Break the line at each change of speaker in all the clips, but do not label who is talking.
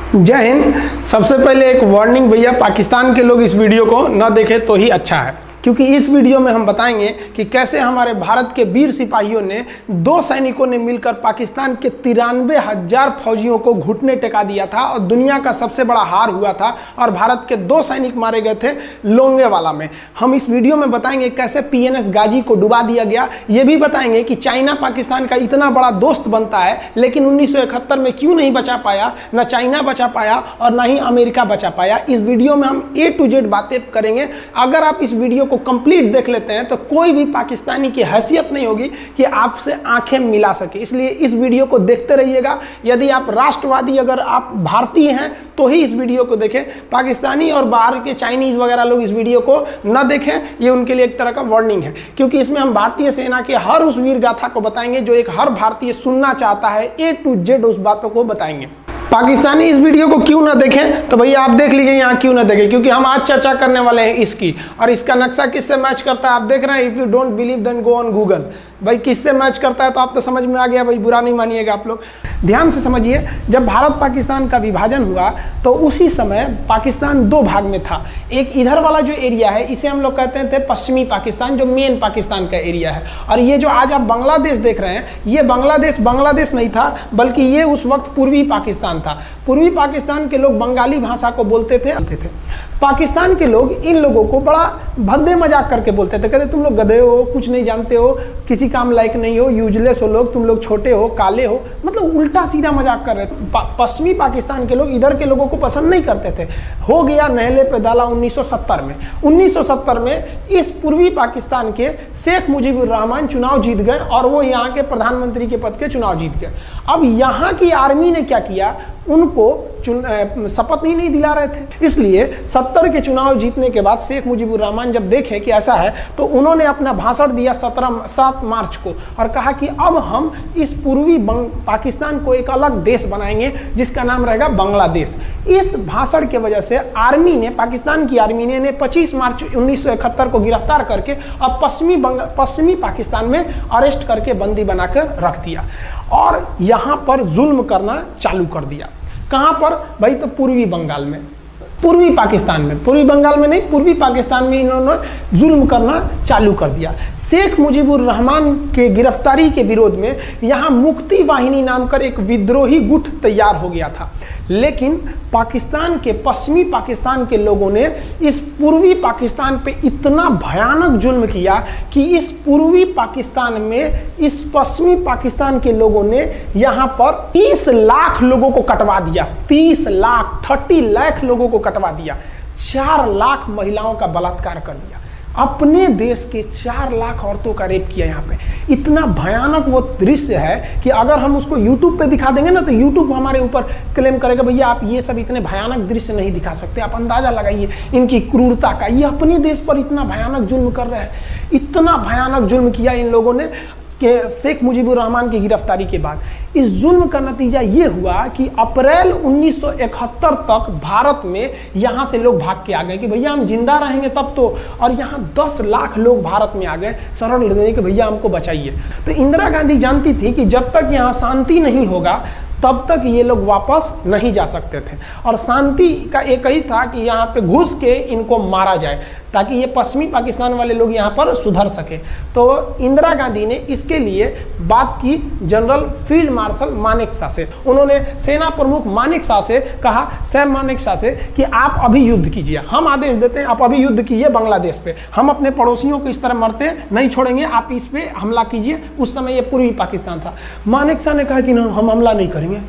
जय हिंद। सबसे पहले एक वार्निंग भैया, पाकिस्तान के लोग इस वीडियो को न देखें तो ही अच्छा है, क्योंकि इस वीडियो में हम बताएंगे कि कैसे हमारे भारत के वीर सिपाहियों ने 2 सैनिकों ने मिलकर पाकिस्तान के 93,000 फौजियों को घुटने टेका दिया था और दुनिया का सबसे बड़ा हार हुआ था और भारत के 2 सैनिक मारे गए थे लोंगेवाला में। हम इस वीडियो में बताएंगे कैसे PNS गाजी को डुबा दिया गया। ये भी बताएंगे कि चाइना पाकिस्तान का इतना बड़ा दोस्त बनता है, लेकिन 1971 में क्यों नहीं बचा पाया, ना चाइना बचा पाया और ना ही अमेरिका बचा पाया। इस वीडियो में हम A to Z बातें करेंगे। अगर आप इस वीडियो को कंप्लीट देख लेते हैं तो कोई भी पाकिस्तानी की हैसियत नहीं होगी कि आपसे आंखें मिला सके, इसलिए इस वीडियो को देखते रहिएगा। यदि आप राष्ट्रवादी, अगर आप भारतीय हैं तो ही इस वीडियो को देखें। पाकिस्तानी और बाहर के चाइनीज वगैरह लोग इस वीडियो को न देखें, ये उनके लिए एक तरह का वार्निंग है, क्योंकि इसमें हम भारतीय सेना के हर उस वीर गाथा को बताएंगे जो एक हर भारतीय सुनना चाहता है। A to Z उस बातों को बताएंगे। पाकिस्तानी इस वीडियो को क्यों ना देखें तो भैया आप देख लीजिए यहाँ क्यों ना देखें, क्योंकि हम आज चर्चा करने वाले हैं इसकी, और इसका नक्शा किससे मैच करता है आप देख रहे हैं। If you don't believe then go on Google. भाई किससे मैच करता है तो आप तो समझ में आ गया, भाई बुरा नहीं मानिएगा आप लोग। ध्यान से समझिए, जब भारत पाकिस्तान का विभाजन हुआ तो उसी समय पाकिस्तान 2 भाग में था। एक इधर वाला जो एरिया है इसे हम लोग कहते थे पश्चिमी पाकिस्तान, जो मेन पाकिस्तान का एरिया है। और ये जो आज आप बांग्लादेश देख रहे हैं, ये बांग्लादेश नहीं था, बल्कि ये उस वक्त पूर्वी पाकिस्तान था। पूर्वी पाकिस्तान के लोग बंगाली भाषा को बोलते थे। पाकिस्तान के लोग इन लोगों को बड़ा भद्दे मजाक करके बोलते थे, कहते तुम लोग गधे हो, कुछ नहीं जानते हो, किसी काम लायक नहीं हो, यूजलेस हो लोग, तुम लोग छोटे हो, काले हो, मतलब उल्टा सीधा मजाक कर रहे थे। पश्चिमी पाकिस्तान के लोग इधर के लोगों को पसंद नहीं करते थे। हो गया नहले पे दाला 1970 में। 1970 में इस पूर्वी पाकिस्तान के शेख मुजीबुर रहमान चुनाव जीत गए और वो यहाँ के प्रधानमंत्री के पद के चुनाव जीत गए। अब यहाँ की आर्मी ने क्या किया, उनको शपथ ही नहीं दिला रहे थे। इसलिए 70 के चुनाव जीतने के बाद शेख मुजीबुर रहमान जब देखे कि ऐसा है तो उन्होंने अपना भाषण दिया 7 मार्च को और कहा कि अब हम इस पूर्वी पाकिस्तान को एक अलग देश बनाएंगे जिसका नाम रहेगा बांग्लादेश। इस भाषण की वजह से आर्मी ने, पाकिस्तान की आर्मी ने इन्हें 25 मार्च 1971 को गिरफ्तार करके अब पश्चिमी पाकिस्तान में अरेस्ट करके बंदी बनाकर रख दिया और यहाँ पर जुल्म करना चालू कर दिया। कहाँ पर भाई, तो पूर्वी बंगाल में, पूर्वी पाकिस्तान में, पूर्वी बंगाल में नहीं, पूर्वी पाकिस्तान में इन्होंने जुल्म करना चालू कर दिया। शेख मुजीबुर रहमान के गिरफ्तारी के विरोध में यहाँ मुक्ति वाहिनी नाम कर एक विद्रोही गुट तैयार हो गया था, लेकिन पाकिस्तान के, पश्चिमी पाकिस्तान के लोगों ने इस पूर्वी पाकिस्तान पे इतना भयानक जुल्म किया कि इस पूर्वी पाकिस्तान में इस पश्चिमी पाकिस्तान के लोगों ने यहाँ पर 30 लाख लोगों को कटवा दिया। 30 लाख लोगों को कटवा दिया। 4 लाख महिलाओं का बलात्कार कर दिया। अपने देश के 4 लाख औरतों का रेप किया। यहाँ पे इतना भयानक वो दृश्य है कि अगर हम उसको YouTube पे दिखा देंगे ना तो YouTube हमारे ऊपर क्लेम करेगा, भैया आप ये सब इतने भयानक दृश्य नहीं दिखा सकते। आप अंदाजा लगाइए इनकी क्रूरता का। ये अपने देश पर इतना भयानक जुल्म कर रहे हैं, इतना भयानक जुल्म किया इन लोगों ने कि शेख मुजीबुर रहमान की गिरफ्तारी के बाद इस जुल्म का नतीजा ये हुआ कि अप्रैल 1971 तक भारत में यहाँ से लोग भाग के आ गए कि भैया हम जिंदा रहेंगे तब तो, और यहाँ 10 लाख लोग भारत में आ गए शरण लेने के, भैया हमको बचाइए। तो इंदिरा गांधी जानती थी कि जब तक यहाँ शांति नहीं होगा तब तक ये लोग वापस नहीं जा सकते थे, और शांति का एक ही था कि यहाँ पे घुस के इनको मारा जाए ताकि ये पश्चिमी पाकिस्तान वाले लोग यहाँ पर सुधर सके। तो इंदिरा गांधी ने इसके लिए बात की जनरल फील्ड मार्शल मानेकशॉ से। उन्होंने सेना प्रमुख मानेकशॉ से कहा, सैम मानेकशॉ से, कि आप अभी युद्ध कीजिए, हम आदेश देते हैं आप अभी युद्ध कीजिए बांग्लादेश पे, हम अपने पड़ोसियों को इस तरह मरते नहीं छोड़ेंगे, आप इस पे हमला कीजिए। उस समय ये पूर्वी पाकिस्तान था। मानेकशॉ ने कहा कि ना हम हमला नहीं करेंगे।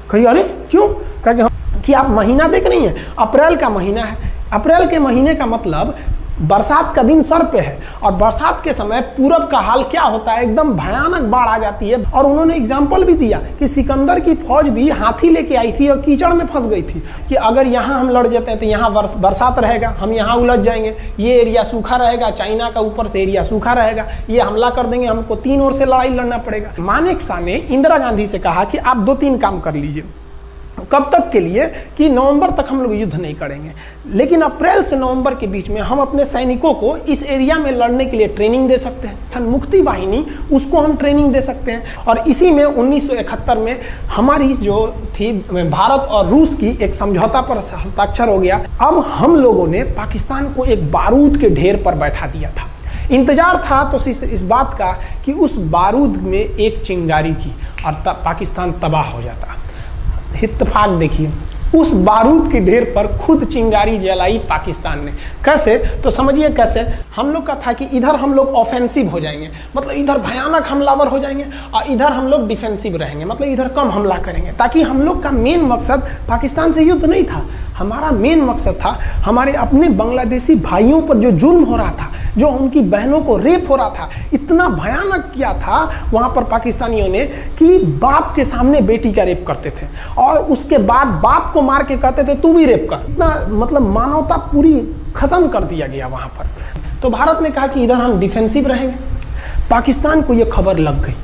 कही अरे क्यों? कहा कि आप महीना देख रही हैं, अप्रैल का महीना है। अप्रैल के महीने का मतलब बरसात का दिन सर पे है, और बरसात के समय पूरब का हाल क्या होता है, एकदम भयानक बाढ़ आ जाती है। और उन्होंने एग्जाम्पल भी दिया कि सिकंदर की फौज भी हाथी लेके आई थी और कीचड़ में फंस गई थी कि अगर यहाँ हम लड़ जाते हैं तो यहाँ बरसात रहेगा, हम यहाँ उलझ जाएंगे, ये एरिया सूखा रहेगा, चाइना का ऊपर से एरिया सूखा रहेगा, ये हमला कर देंगे, हमको 3 ओर से लड़ाई लड़ना पड़ेगा। मानेकशॉ ने इंदिरा गांधी से कहा कि आप 2-3 काम कर लीजिए। कब तक के लिए कि नवंबर तक हम लोग युद्ध नहीं करेंगे, लेकिन अप्रैल से नवंबर के बीच में हम अपने सैनिकों को इस एरिया में लड़ने के लिए ट्रेनिंग दे सकते हैं। मुक्ति वाहिनी उसको हम ट्रेनिंग दे सकते हैं। और इसी में 1971 में हमारी जो थी भारत और रूस की एक समझौता पर हस्ताक्षर हो गया। अब हम लोगों ने पाकिस्तान को एक बारूद के ढेर पर बैठा दिया था। इंतजार था तो इस बात का कि उस बारूद में एक चिंगारी की और तब पाकिस्तान तबाह हो जाता। इत्तेफाक देखिए, उस बारूद के ढेर पर खुद चिंगारी जलाई पाकिस्तान ने। कैसे? तो समझिए कैसे। हम लोग का था कि इधर हम लोग ऑफेंसिव हो जाएंगे, मतलब इधर भयानक हमलावर हो जाएंगे, और इधर हम लोग डिफेंसिव रहेंगे, मतलब इधर कम हमला करेंगे, ताकि हम लोग का मेन मकसद पाकिस्तान से युद्ध नहीं था। हमारा मेन मकसद था हमारे अपने बांग्लादेशी भाइयों पर जो जुल्म हो रहा था, जो उनकी बहनों को रेप हो रहा था, इतना भयानक किया था वहाँ पर पाकिस्तानियों ने कि बाप के सामने बेटी का रेप करते थे और उसके बाद बाप को मार के कहते थे तू भी रेप कर। इतना मतलब मानवता पूरी खत्म कर दिया गया वहाँ पर। तो भारत ने कहा कि इधर हम डिफेंसिव रहेंगे। पाकिस्तान को ये खबर लग गई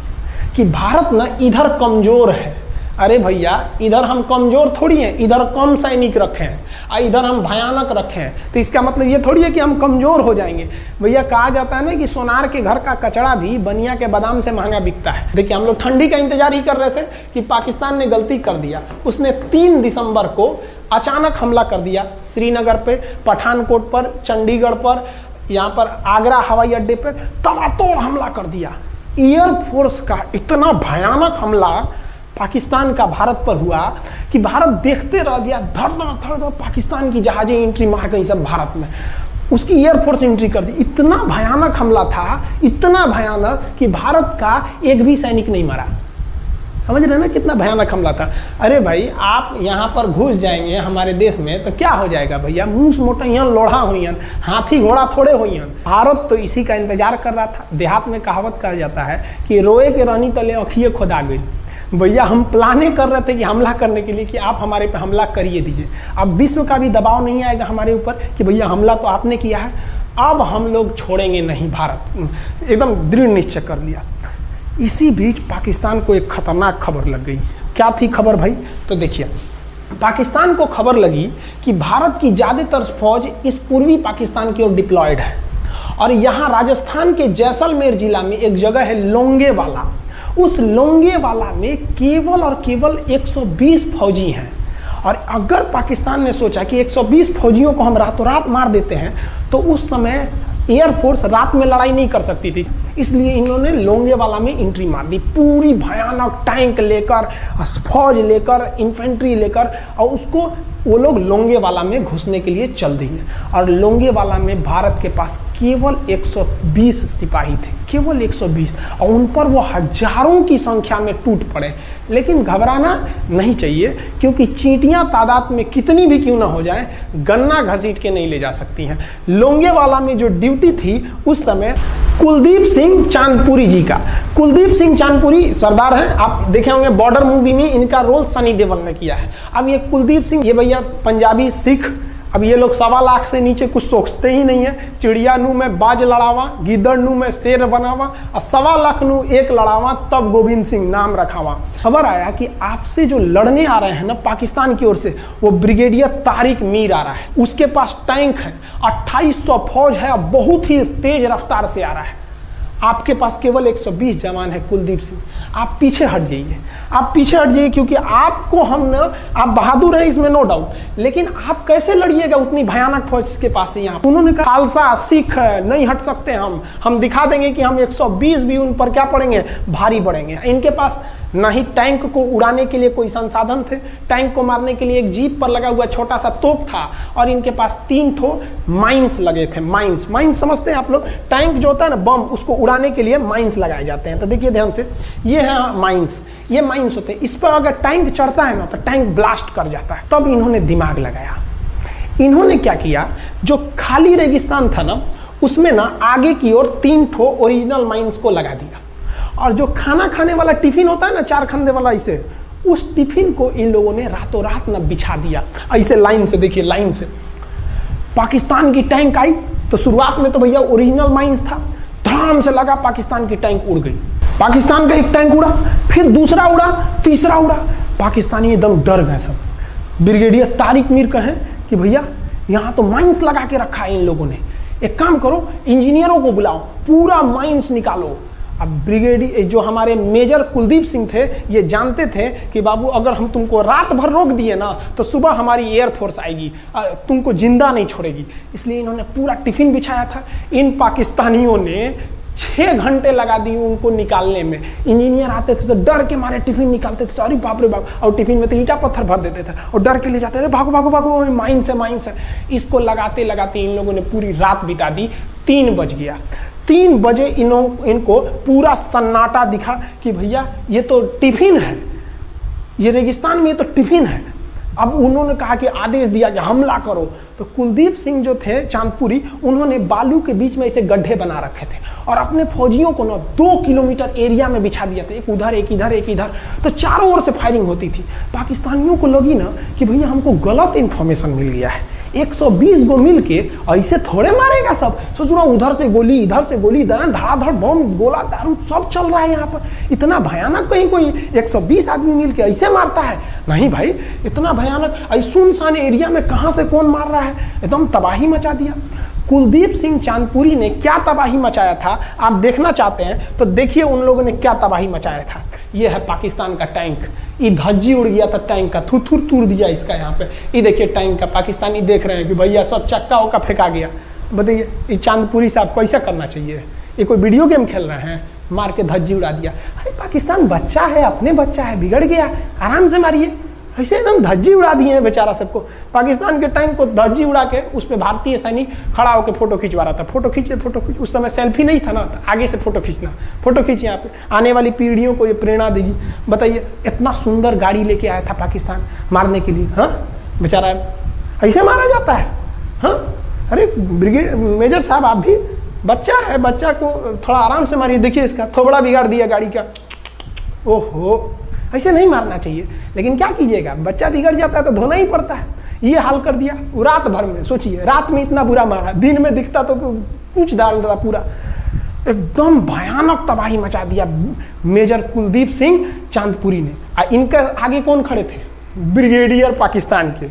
कि भारत ना इधर कमज़ोर है। अरे भैया, इधर हम कमज़ोर थोड़ी हैं, इधर कम सैनिक रखे हैं और इधर हम भयानक रखे हैं, तो इसका मतलब ये थोड़ी है कि हम कमज़ोर हो जाएंगे। भैया कहा जाता है ना कि सोनार के घर का कचड़ा भी बनिया के बादाम से महंगा बिकता है। देखिए, हम लोग ठंडी का इंतजार ही कर रहे थे कि पाकिस्तान ने गलती कर दिया। उसने 3 दिसंबर को अचानक हमला कर दिया श्रीनगर पे, पठानकोट पर, चंडीगढ़ पर, यहाँ पर आगरा हवाई अड्डे पर तबातोड़ हमला कर दिया। एयरफोर्स का इतना भयानक हमला पाकिस्तान का भारत पर हुआ कि भारत देखते रह गया। धड़ पाकिस्तान की जहाजें एंट्री मार गई सब भारत में, उसकी एयरफोर्स एंट्री कर दी। इतना भयानक हमला था, इतना भयानक कि भारत का एक भी सैनिक नहीं मरा। समझ रहे ना कितना भयानक हमला था। अरे भाई, आप यहाँ पर घुस जाएंगे हमारे देश में तो क्या हो जाएगा भैया? मूस मोटैयन लोढ़ा हुईन, हाथी घोड़ा थोड़े हुईन। भारत तो इसी का इंतजार कर रहा था। देहात में कहावत कहा जाता है कि रोए के रानी तले अखिए खुदा गई। भैया हम प्लाने कर रहे थे कि हमला करने के लिए कि आप हमारे पे हमला करिए दीजिए। अब विश्व का भी दबाव नहीं आएगा हमारे ऊपर कि भैया हमला तो आपने किया है, अब हम लोग छोड़ेंगे नहीं। भारत एकदम दृढ़ निश्चय कर लिया। इसी बीच पाकिस्तान को एक खतरनाक खबर लग गई। क्या थी खबर भाई? तो देखिए, पाकिस्तान को खबर लगी कि भारत की ज़्यादातर फौज इस पूर्वी पाकिस्तान की ओर डिप्लॉयड है और यहाँ राजस्थान के जैसलमेर जिला में एक जगह है लोंगेवाला। उस लोंगेवाला में केवल और केवल 120 फौजी हैं। और अगर पाकिस्तान ने सोचा कि 120 फौजियों को हम रातों रात मार देते हैं तो उस समय एयरफोर्स रात में लड़ाई नहीं कर सकती थी, इसलिए इन्होंने लोंगेवाला में एंट्री मार दी। पूरी भयानक टैंक लेकर, फौज लेकर, इन्फेंट्री लेकर, और उसको वो लोग लोंगेवाला में घुसने के लिए चल दिए। और लोंगेवाला में भारत के पास केवल 120 सिपाही थे, केवल 120, और उन पर वो हजारों की संख्या में टूट पड़े। लेकिन घबराना नहीं चाहिए, क्योंकि चींटियां तादाद में कितनी भी क्यों ना हो जाए, गन्ना घसीट के नहीं ले जा सकती हैं। लोंगेवाला में जो ड्यूटी थी उस समय कुलदीप सिंह चांदपुरी जी का। कुलदीप सिंह चांदपुरी सरदार हैं, आप देखे होंगे बॉर्डर मूवी में इनका रोल सनी देओल ने किया है। अब ये कुलदीप सिंह, ये भैया पंजाबी सिख, अब ये लोग 1.25 लाख से नीचे कुछ सोचते ही नहीं है। चिड़िया नू में बाज लड़ावा, गिदड़ नू में शेर बनावा, और 1.25 लाख नू एक लड़ावा, तब गोविंद सिंह नाम रखावा। खबर आया कि आपसे जो लड़ने आ रहे हैं ना पाकिस्तान की ओर से, वो ब्रिगेडियर तारिक मीर आ रहा है। उसके पास टैंक है, 2800 फौज है, बहुत ही तेज रफ्तार से आ रहा है। आपके पास केवल 120 जवान है कुलदीप सिंह। आप पीछे हट जाइए, आप पीछे हट जाइए, क्योंकि आपको हम ना, आप बहादुर हैं इसमें नो डाउट, लेकिन आप कैसे लड़िएगा उतनी भयानक फौज के पास से? यहाँ उन्होंने कहा खालसा सिख नहीं हट सकते, हम दिखा देंगे कि हम 120 भी उन पर क्या पड़ेंगे, भारी पड़ेंगे। इनके पास ना ही टैंक को उड़ाने के लिए कोई संसाधन थे, टैंक को मारने के लिए एक जीप पर लगा हुआ छोटा सा तोप था, और इनके पास 3 ठो माइंस लगे थे। माइंस समझते हैं आप लोग? टैंक जो होता है ना बम, उसको उड़ाने के लिए माइंस लगाए जाते हैं। तो देखिए ध्यान से, ये है माइंस, ये माइंस होते हैं। इस पर अगर टैंक चढ़ता है ना तो टैंक ब्लास्ट कर जाता है। तब इन्होंने दिमाग लगाया। इन्होंने क्या किया, जो खाली रेगिस्तान था ना उसमें ना आगे की ओर 3 ठो ओरिजिनल माइंस को लगा दिया, और जो खाना खाने वाला टिफिन होता है ना 4 खंदे वाला, इसे, उस टिफिन को इन लोगों ने रातों रात ना बिछा दिया ऐसे लाइन से। देखिए लाइन से पाकिस्तान की टैंक आई तो शुरुआत में तो भैया ओरिजिनल माइंस था, धड़ाम से लगा, पाकिस्तान की टैंक उड़ गई। पाकिस्तान का एक टैंक उड़ा, फिर दूसरा उड़ा, तीसरा उड़ा। पाकिस्तानी एकदम डर गए सब ब्रिगेडियर तारिक मीर कहें कि भैया यहाँ तो माइंस लगा के रखा है इन लोगों ने, एक काम करो इंजीनियरों को बुलाओ, पूरा माइंस निकालो। अब ब्रिगेडियर जो हमारे मेजर कुलदीप सिंह थे ये जानते थे कि बाबू अगर हम तुमको रात भर रोक दिए ना तो सुबह हमारी एयरफोर्स आएगी, तुमको जिंदा नहीं छोड़ेगी। इसलिए इन्होंने पूरा टिफिन बिछाया था। इन पाकिस्तानियों ने 6 घंटे लगा दिए उनको निकालने में। इंजीनियर आते थे तो डर के मारे टिफिन निकालते थे, अरे बाप रे बाप, और टिफिन में तो ईंटा पत्थर भर देते थे और डर के ले जाते, अरे भागो भागो भागो माइंस है माइंस है। इसको लगाते लगाते इन लोगों ने पूरी रात बिता दी। 3 बज गया। 3 बजे इनको पूरा सन्नाटा दिखा कि भैया ये तो टिफिन है, ये रेगिस्तान में ये तो टिफिन है। अब उन्होंने कहा कि आदेश दिया कि हमला करो। तो कुलदीप सिंह जो थे चांदपुरी, उन्होंने बालू के बीच में ऐसे गड्ढे बना रखे थे और अपने फौजियों को ना 2 किलोमीटर एरिया में बिछा दिया था, एक उधर एक इधर एक इधर। तो चारों ओर से फायरिंग होती थी। पाकिस्तानियों को लगी ना कि भैया हमको गलत इंफॉर्मेशन मिल गया है, 120 गो मिल के ऐसे थोड़े मारेगा सब। सोच रहा उधर से गोली इधर से गोली, धड़ाधड़ बम गोला दारू सब चल रहा है यहाँ पर। इतना भयानक कहीं कोई 120 आदमी मिल के ऐसे मारता है? नहीं भाई, इतना भयानक सुनसान एरिया में कहाँ से कौन मार रहा है? एकदम तबाही मचा दिया। कुलदीप सिंह चांदपुरी ने क्या तबाही मचाया था आप देखना चाहते हैं तो देखिए उन लोगों ने क्या तबाही मचाया था। ये है पाकिस्तान का टैंक, ये धज्जी उड़ गया था टैंक का, थुथुर तूर दिया इसका यहाँ पे। ये देखिए टैंक का, पाकिस्तानी देख रहे हैं कि भैया सब चक्का उक्का फेंका गया। बताइए ये चांदपुरी साहब कैसा करना चाहिए? ये कोई वीडियो गेम खेल रहे हैं? मार के धज्जी उड़ा दिया। अरे पाकिस्तान बच्चा है, अपने बच्चा है, बिगड़ गया, आराम से मारिए। ऐसे एकदम धज्जी उड़ा दिए हैं बेचारा सबको। पाकिस्तान के टैंक को धज्जी उड़ा के उस पर भारतीय सैनिक खड़ा होकर फोटो खिंचवा रहा था। फोटो खींचे फोटो खींच, उस समय सेल्फी नहीं था ना, तो आगे से फोटो खींचना, फोटो खींच, यहाँ पे आने वाली पीढ़ियों को ये प्रेरणा देगी। बताइए इतना सुंदर गाड़ी लेके आया था पाकिस्तान मारने के लिए, हाँ बेचारा ऐसे मारा जाता है? हाँ अरे ब्रिगेड मेजर साहब आप भी बच्चा है, बच्चा को थोड़ा आराम से मारिए। देखिए इसका थोबड़ा बिगाड़ दिया गाड़ी का। ओहो, ऐसे नहीं मारना चाहिए, लेकिन क्या कीजिएगा, बच्चा बिगड़ जाता है तो धोना ही पड़ता है। ये हाल कर दिया रात भर में। सोचिए रात में इतना बुरा मारा, दिन में दिखता तो पूछ डाल रहा पूरा। एकदम भयानक तबाही मचा दिया मेजर कुलदीप सिंह चांदपुरी ने। इनके आगे कौन खड़े थे? ब्रिगेडियर पाकिस्तान के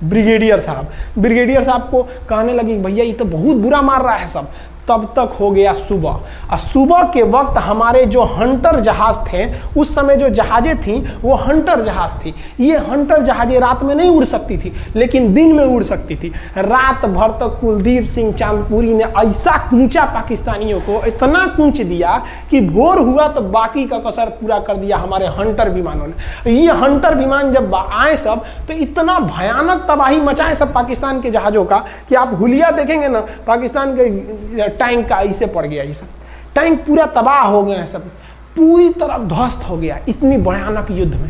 ब्रिगेडियर साहब। ब्रिगेडियर साहब को कहने लगी भैया ये तो बहुत बुरा मार रहा है सब। तब तक हो गया सुबह, और सुबह के वक्त हमारे जो हंटर जहाज थे, उस समय जो जहाजें थी वो हंटर जहाज थी। ये हंटर जहाजें रात में नहीं उड़ सकती थी लेकिन दिन में उड़ सकती थी। रात भर तक कुलदीप सिंह चांदपुरी ने ऐसा कूचा पाकिस्तानियों को, इतना कूच दिया कि भोर हुआ तो बाकी का कसर पूरा कर दिया हमारे हंटर विमानों ने। ये हंटर विमान जब आए सब तो इतना भयानक तबाही मचाए सब पाकिस्तान के जहाजों का कि आप हुलिया देखेंगे ना, पाकिस्तान के टैंक का ऐसे पड़ गया। ये सब टैंक पूरा तबाह हो गया, सब पूरी तरह ध्वस्त हो गया इतनी भयानक युद्ध में।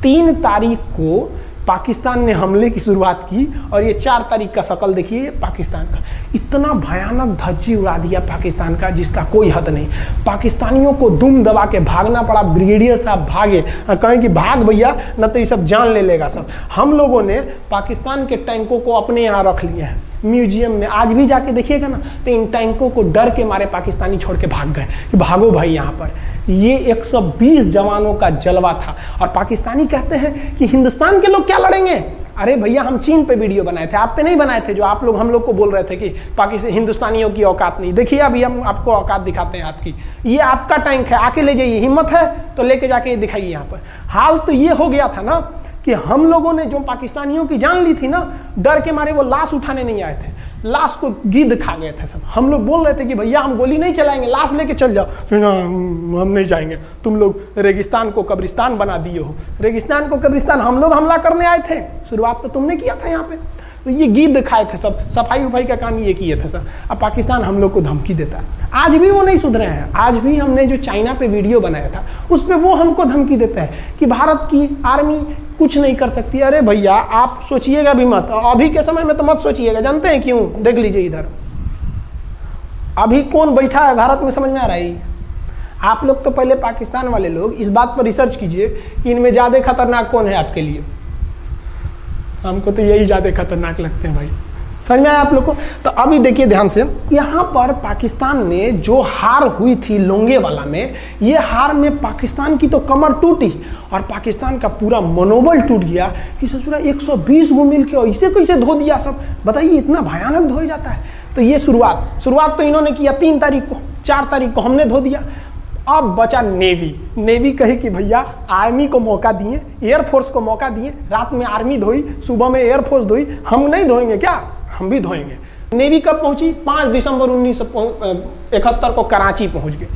3 तारीख को पाकिस्तान ने हमले की शुरुआत की और ये 4 तारीख का शकल देखिए पाकिस्तान का। इतना भयानक धज्जी उड़ा दिया पाकिस्तान का जिसका कोई हद नहीं। पाकिस्तानियों को दुम दबा के भागना पड़ा। ब्रिगेडियर साहब भागे, कहें कि भाग भैया न तो ये सब जान ले लेगा सब। हम लोगों ने पाकिस्तान के टैंकों को अपने यहाँ रख लिए हैं म्यूजियम में। आज भी जाके देखिएगा ना तो इन टैंकों को डर के मारे पाकिस्तानी छोड़ के भाग गए कि भागो भाई यहाँ पर। ये 120 जवानों का जलवा था। और पाकिस्तानी कहते हैं कि हिंदुस्तान के लोग क्या लड़ेंगे? अरे भैया हम चीन पे वीडियो बनाए थे, आप पे नहीं बनाए थे, जो आप लोग हम लोग को बोल रहे थे कि पाकिस्तान हिंदुस्तानियों की औकात नहीं। देखिए अभी हम आपको औकात दिखाते हैं आपकी। ये आपका टैंक है, आके ले जाइए, हिम्मत है तो लेके जाके दिखाइए यहाँ पर। हाल तो ये हो गया था ना कि हम लोगों ने जो पाकिस्तानियों की जान ली थी ना, डर के मारे वो लाश उठाने नहीं आए थे, लाश को गिद्ध खा गए थे सब। हम लोग बोल रहे थे कि भैया हम गोली नहीं चलाएंगे, लाश लेके चल जाओ। हम नहीं जाएंगे, तुम लोग रेगिस्तान को कब्रिस्तान बना दिए हो। रेगिस्तान को कब्रिस्तान हम लोग हमला करने आए थे, शुरुआत तो तुमने किया था यहाँ पे। तो ये गिद्ध खाए थे सब, सफाई उफाई का काम ये किए थे सब। अब पाकिस्तान हम लोग को धमकी देता है। आज भी वो नहीं सुधरे हैं। आज भी हमने जो चाइना पे वीडियो बनाया था उस पर वो हमको धमकी देता है कि भारत की आर्मी कुछ नहीं कर सकती। अरे भैया आप सोचिएगा भी मत, अभी के समय में तो मत सोचिएगा। जानते हैं क्यों? देख लीजिए इधर अभी कौन बैठा है भारत में, समझ में आ रहा है? आप लोग तो पहले पाकिस्तान वाले लोग इस बात पर रिसर्च कीजिए कि इनमें ज़्यादा खतरनाक कौन है आपके लिए। हमको तो यही ज़्यादा खतरनाक लगते हैं भाई। समझ में आया आप लोग को? तो अभी देखिए ध्यान से, यहाँ पर पाकिस्तान ने जो हार हुई थी लोंगेवाला में, ये हार में पाकिस्तान की तो कमर टूटी और पाकिस्तान का पूरा मनोबल टूट गया कि ससुरा 120 गो मिल के ऐसे कैसे धो दिया सब, बताइए इतना भयानक धोया जाता है। तो ये शुरुआत तो इन्होंने किया 3 तारीख को, 4 तारीख को हमने धो दिया। अब बचा नेवी कहे कि भैया आर्मी को मौका दिए, एयरफोर्स को मौका दिए, रात में आर्मी धोई, सुबह में एयरफोर्स धोई, हम नहीं धोएंगे क्या? हम भी धोएंगे। नेवी कब पहुंची? 5 दिसंबर 1971 को कराची पहुंच गई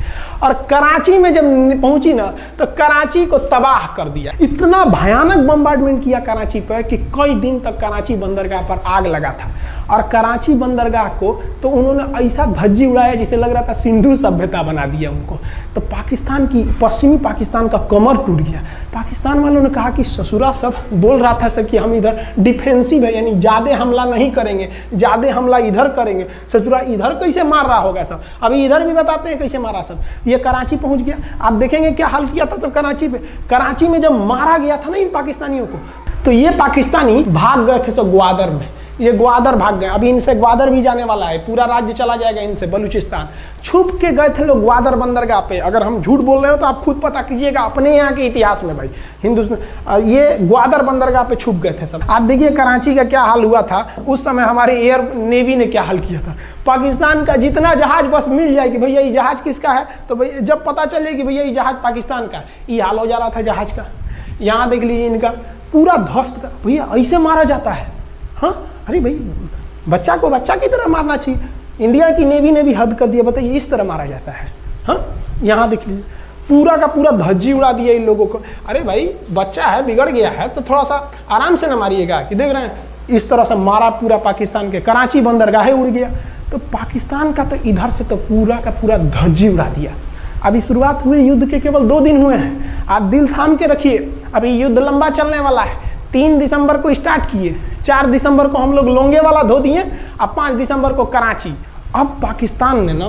और कराची में जब पहुंची ना तो कराची को तबाह कर दिया। इतना भयानक बम्बार्डमेंट किया कराची पर कि कई दिन तक कराची बंदरगाह पर आग लगा था और कराची बंदरगाह को तो उन्होंने ऐसा धज्जी उड़ाया जिसे लग रहा था सिंधु सभ्यता बना दिया उनको। तो पाकिस्तान की, पश्चिमी पाकिस्तान का कमर टूट गया। पाकिस्तान वालों ने कहा कि ससुरा सब बोल रहा था कि हम इधर डिफेंसिव है, यानी ज़्यादा हमला नहीं करेंगे, ज़्यादा हमला इधर करेंगे। ससुरा इधर कैसे मार रहा होगा सब, अभी इधर भी बताते हैं कैसे मारा सब। ये कराची पहुंच गया, आप देखेंगे क्या हाल किया था सब कराची पे। कराची में जब मारा गया था ना इन पाकिस्तानियों को, तो ये पाकिस्तानी भाग गए थे सब ग्वादर में, ये ग्वादर भाग गए। अभी इनसे ग्वादर भी जाने वाला है, पूरा राज्य चला जाएगा इनसे, बलूचिस्तान। छुप के गए थे लोग ग्वादर बंदरगाह पे। अगर हम झूठ बोल रहे हो तो आप खुद पता कीजिएगा अपने यहाँ के इतिहास में भाई, हिंदुस्तान ये ग्वादर बंदरगाह पे छुप गए थे सब। आप देखिए कराची का क्या हाल हुआ था उस समय, हमारे एयर नेवी ने क्या हाल किया था। पाकिस्तान का जितना जहाज बस मिल जाए कि भैया ये जहाज किसका है, तो भैया जब पता चले कि भैया ये जहाज पाकिस्तान का है, ये हाल हो जा रहा था जहाज का। यहाँ देख लीजिए इनका पूरा ध्वस्त का, भैया ऐसे मारा जाता है। हाँ अरे भाई, बच्चा को बच्चा की तरह मारना चाहिए। इंडिया की नेवी ने भी हद कर दिया, बताइए इस तरह मारा जाता है। हाँ यहाँ देख लीजिए पूरा का पूरा धज्जी उड़ा दिया इन लोगों को। अरे भाई बच्चा है, बिगड़ गया है तो थोड़ा सा आराम से न मारिएगा, कि देख रहे हैं इस तरह से मारा पूरा पाकिस्तान के। कराची बंदरगाह उड़ गया। तो पाकिस्तान का तो इधर से तो पूरा का पूरा धज्जी उड़ा दिया। अभी शुरुआत हुए युद्ध के केवल 2 दिन हुए हैं, आप दिल थाम के रखिए, अभी युद्ध लंबा चलने वाला है। 3 दिसंबर को स्टार्ट किए, 4 दिसंबर को हम लोग लोंगेवाला धो दिए, अब 5 दिसंबर को कराची। अब पाकिस्तान ने ना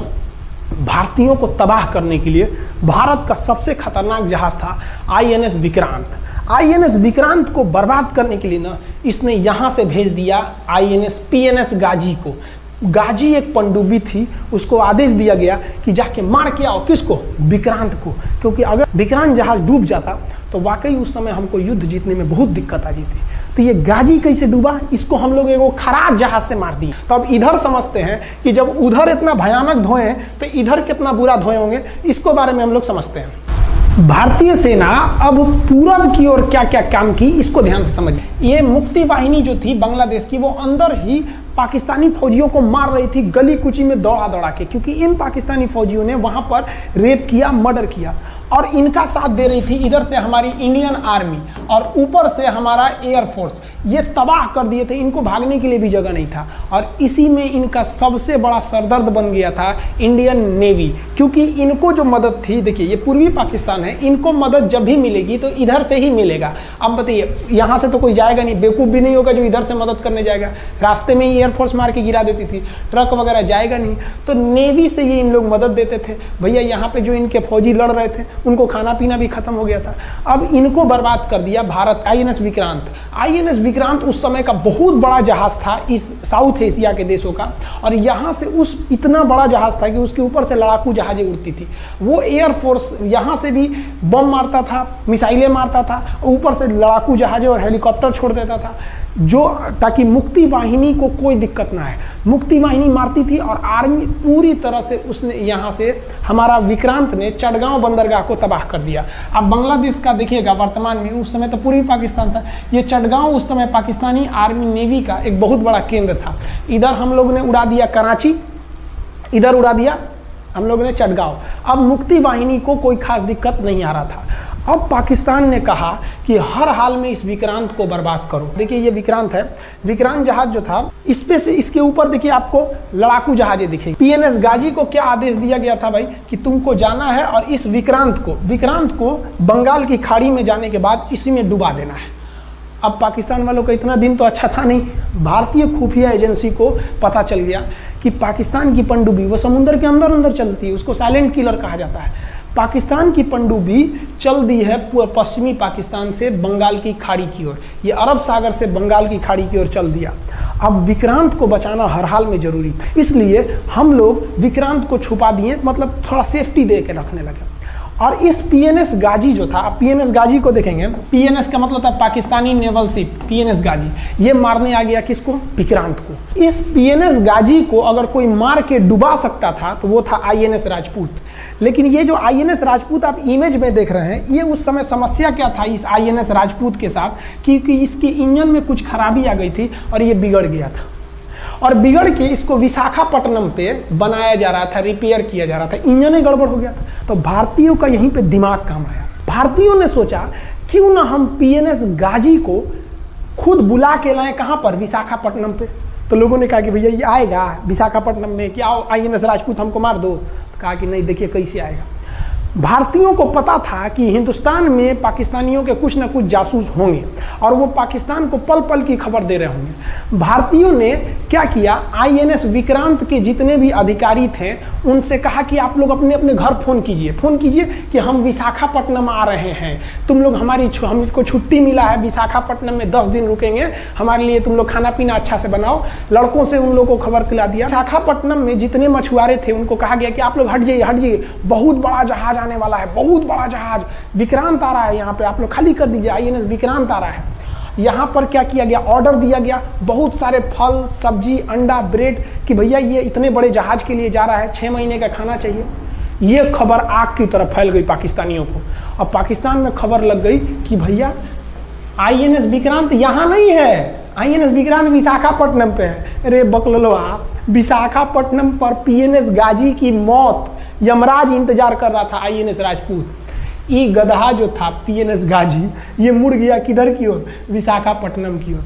भारतीयों को तबाह करने के लिए, भारत का सबसे खतरनाक जहाज था INS विक्रांत। INS विक्रांत को बर्बाद करने के लिए ना इसने यहाँ से भेज दिया INS PNS गाजी को। गाजी एक पनडुब्बी थी, उसको आदेश दिया गया कि जाके मार के आओ। किसको? विक्रांत को। क्योंकि अगर विक्रांत जहाज डूब जाता तो वाकई उस समय हमको युद्ध जीतने में बहुत दिक्कत आ जाती। तो ये गाजी कैसे डूबा, इसको हम लोग एगो खराब जहाज से मार दिए। तो अब इधर समझते हैं कि जब उधर इतना भयानक धोए तो इधर कितना बुरा धोए होंगे, इसको बारे में हम लोग समझते हैं। भारतीय सेना अब पूरब की ओर क्या क्या काम की, इसको ध्यान से समझिए। ये मुक्ति वाहिनी जो थी बांग्लादेश की, वो अंदर ही पाकिस्तानी फौजियों को मार रही थी गली कुची में दौड़ा दौड़ा के, क्योंकि इन पाकिस्तानी फौजियों ने वहां पर रेप किया, मर्डर किया और इनका साथ दे रही थी इधर से हमारी इंडियन आर्मी और ऊपर से हमारा एयरफोर्स। ये तबाह कर दिए थे, इनको भागने के लिए भी जगह नहीं था। और इसी में इनका सबसे बड़ा सरदर्द बन गया था इंडियन नेवी, क्योंकि इनको जो मदद थी, देखिए ये पूर्वी पाकिस्तान है, इनको मदद जब भी मिलेगी तो इधर से ही मिलेगा। अब बताइए यहाँ से तो कोई जाएगा नहीं, बेवकूफ़ भी नहीं होगा जो इधर से मदद करने जाएगा। रास्ते में ही एयरफोर्स मार के गिरा देती थी, ट्रक वगैरह जाएगा नहीं, तो नेवी से ही इन लोग मदद देते थे। भैया यहाँ पे जो इनके फौजी लड़ रहे थे उनको खाना पीना भी खत्म हो गया था। अब इनको बर्बाद कर दिया भारत। INS विक्रांत, INS विक्रांत उस समय का बहुत बड़ा जहाज था इस साउथ एशिया के देशों का, और यहाँ से उस इतना बड़ा जहाज था कि उसके ऊपर से लड़ाकू जहाजें उड़ती थी। वो एयरफोर्स यहाँ से भी बम मारता था, मिसाइलें मारता था, ऊपर से लड़ाकू जहाजें और हेलीकॉप्टर छोड़ देता था, जो ताकि मुक्ति वाहिनी को कोई दिक्कत ना है। मुक्ति वाहिनी मारती थी और आर्मी पूरी तरह से उसने यहाँ से हमारा विक्रांत ने चटगांव बंदरगाह को तबाह कर दिया। अब बांग्लादेश का देखिएगा वर्तमान में, उस समय तो पूर्वी पाकिस्तान था, ये चटगांव उस समय पाकिस्तानी आर्मी नेवी का एक बहुत बड़ा केंद्र था। इधर हम लोग ने उड़ा दिया कराची, इधर उड़ा दिया हम लोग ने चटगांव। अब मुक्ति वाहिनी को कोई खास दिक्कत नहीं आ रहा था। अब पाकिस्तान ने कहा कि हर हाल में इस विक्रांत को बर्बाद करो। देखिए ये विक्रांत है, विक्रांत जहाज जो था इस पे से इसके ऊपर देखिए आपको लड़ाकू जहाजें दिखेगी। PNS गाजी को क्या आदेश दिया गया था भाई कि तुमको जाना है और इस विक्रांत को बंगाल की खाड़ी में जाने के बाद इसी में डुबा देना है। अब पाकिस्तान वालों का इतना दिन तो अच्छा था नहीं, भारतीय खुफिया एजेंसी को पता चल गया कि पाकिस्तान की पनडुब्बी वो समुद्र के अंदर अंदर चलती है, उसको साइलेंट किलर कहा जाता है। पाकिस्तान की पनडुब्बी चल दी है पश्चिमी पाकिस्तान से बंगाल की खाड़ी की ओर, ये अरब सागर से बंगाल की खाड़ी की ओर चल दिया। अब विक्रांत को बचाना हर हाल में जरूरी था, इसलिए हम लोग विक्रांत को छुपा दिए, मतलब थोड़ा सेफ्टी दे के रखने लगे। और इस पीएनएस गाजी जो था, पीएनएस गाजी को देखेंगे, पीएनएस का मतलब था पाकिस्तानी नेवल शिप, पीएनएस गाजी, ये मारने आ गया किसको? विक्रांत को। इस पीएनएस गाजी को अगर कोई मार के डुबा सकता था तो वो था आईएनएस राजपूत। लेकिन ये जो आईएनएस राजपूत आप इमेज में देख रहे हैं, ये उस समय समस्या क्या था इस आईएनएस राजपूत के साथ, क्योंकि इसके इंजन में कुछ खराबी आ गई थी और ये बिगड़ गया था, और बिगड़ के इसको विशाखापट्टनम पे बनाया जा रहा था, रिपेयर किया जा रहा था, इंजन ही गड़बड़ हो गया था। तो भारतीयों का यहीं पे दिमाग काम आया। भारतीयों ने सोचा क्यों ना हम पीएनएस गाजी को खुद बुला के लाएं, कहाँ पर? विशाखापट्टनम पे। तो लोगों ने कहा कि भैया ये आएगा विशाखापट्टनम में, क्या आईएनएस राजपूत हमको मार दो? तो कहा कि नहीं, देखिए कैसे आएगा। भारतीयों को पता था कि हिंदुस्तान में पाकिस्तानियों के कुछ ना कुछ जासूस होंगे और वो पाकिस्तान को पल पल की खबर दे रहे होंगे। भारतीयों ने क्या किया, आईएनएस विक्रांत के जितने भी अधिकारी थे उनसे कहा कि आप लोग अपने अपने घर फ़ोन कीजिए कि हम विशाखापट्टनम आ रहे हैं, तुम लोग हमको छुट्टी मिला है, विशाखापट्टनम में 10 दिन रुकेंगे, हमारे लिए तुम लोग खाना पीना अच्छा से बनाओ। लड़कों से उन लोगों को खबर खिला दिया। विशाखापट्टनम में जितने मछुआरे थे उनको कहा गया कि आप लोग हट जाइए, बहुत बड़ा जहाज आने वाला है, बहुत बड़ा जहाज विक्रांत आ रहा है, यहाँ पे आप लोग खाली कर दीजिए, आईएनएस विक्रांत आ रहा है। यहाँ पर क्या किया गया, ऑर्डर दिया गया, बहुत सारे फल, सब्जी, अंडा, ब्रेड, कि भैया ये इतने बड़े जहाज के लिए जा रहा है, 6 महीने का खाना चाहिए। ये खबर आग की तरफ फैल गई पाकिस्तानियों को, और पाकिस्तान में खबर लग गई कि भैया आईएनएस विक्रांत यहाँ नहीं है, आईएनएस विक्रांत विशाखापट्टनम पे है। अरे बकलोलवा, विशाखापट्टनम पर पीएनएस गाजी की मौत यमराज इंतजार कर रहा था, आईएनएस राजपूत। ये गधा जो था पीएनएस गाजी, ये मुड़ गया किधर की ओर? विशाखापट्टनम की ओर।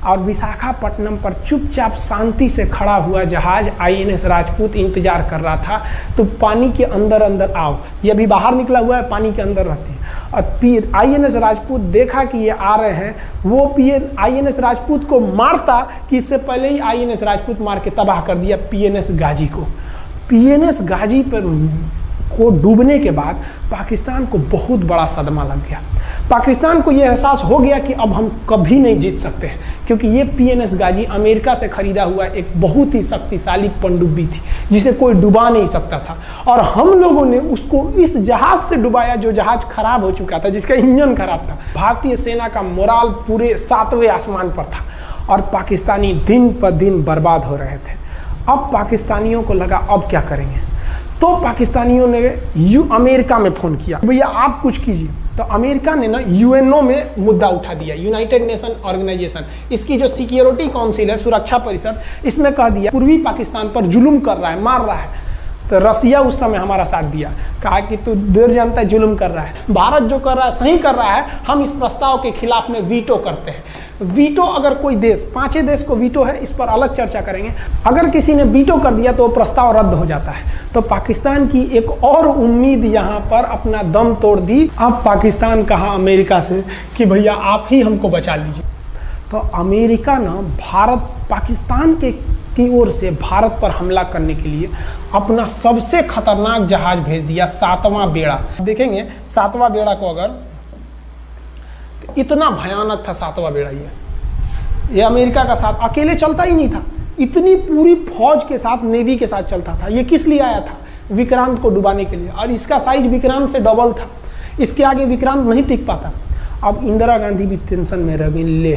और विशाखापट्टनम पर चुपचाप शांति से खड़ा हुआ जहाज आईएनएस राजपूत इंतजार कर रहा था। तो पानी के अंदर अंदर आओ, ये अभी बाहर निकला हुआ है, पानी के अंदर रहती है। और फिर आईएनएस राजपूत देखा कि ये आ रहे हैं, वो आईएनएस राजपूत को मारता कि इससे पहले ही आईएनएस राजपूत मार के तबाह कर दिया पीएनएस गाजी को। पीएनएस गाजी पर को डूबने के बाद पाकिस्तान को बहुत बड़ा सदमा लग गया। पाकिस्तान को यह एहसास हो गया कि अब हम कभी नहीं जीत सकते हैं, क्योंकि ये पीएनएस गाजी अमेरिका से खरीदा हुआ एक बहुत ही शक्तिशाली पनडुब्बी थी जिसे कोई डुबा नहीं सकता था, और हम लोगों ने उसको इस जहाज से डुबाया जो जहाज खराब हो चुका था, जिसका इंजन खराब था। भारतीय सेना का मोराल पूरे 7वें आसमान पर था और पाकिस्तानी दिन पर दिन बर्बाद हो रहे थे। अब पाकिस्तानियों को लगा अब क्या करेंगे, तो पाकिस्तानियों ने अमेरिका में फ़ोन किया, भैया आप कुछ कीजिए। तो अमेरिका ने ना यूएनओ में मुद्दा उठा दिया, यूनाइटेड नेशन ऑर्गेनाइजेशन, इसकी जो सिक्योरिटी काउंसिल है, सुरक्षा परिषद, इसमें कह दिया पूर्वी पाकिस्तान पर जुल्म कर रहा है, मार रहा है। तो रसिया उस समय हमारा साथ दिया, कहा कि तू देर जानता है जुल्म कर रहा है, भारत जो कर रहा है सही कर रहा है, हम इस प्रस्ताव के खिलाफ में वीटो करते हैं। वीटो अगर कोई देश, 5 देश को वीटो है, इस पर अलग चर्चा करेंगे, अगर किसी ने वीटो कर दिया तो वो प्रस्ताव रद्द हो जाता है। तो पाकिस्तान की एक और उम्मीद यहाँ पर अपना दम तोड़ दी। अब पाकिस्तान कहा अमेरिका से कि भैया आप ही हमको बचा लीजिए। तो अमेरिका ना पाकिस्तान की ओर से भारत पर हमला करने के लिए अपना सबसे खतरनाक जहाज भेज दिया, 7वां बेड़ा। देखेंगे 7वां बेड़ा को, अगर इतना भयानक था 7वां बेड़ा, ये अमेरिका का साथ अकेले चलता ही नहीं था, इतनी पूरी फौज के साथ, नेवी के साथ चलता था। ये किस लिए आया था? विक्रांत को डुबाने के लिए, और इसका साइज विक्रांत से डबल था, इसके आगे विक्रांत नहीं टिक पाता। अब इंदिरा गांधी भी टेंशन में रह गई। ले,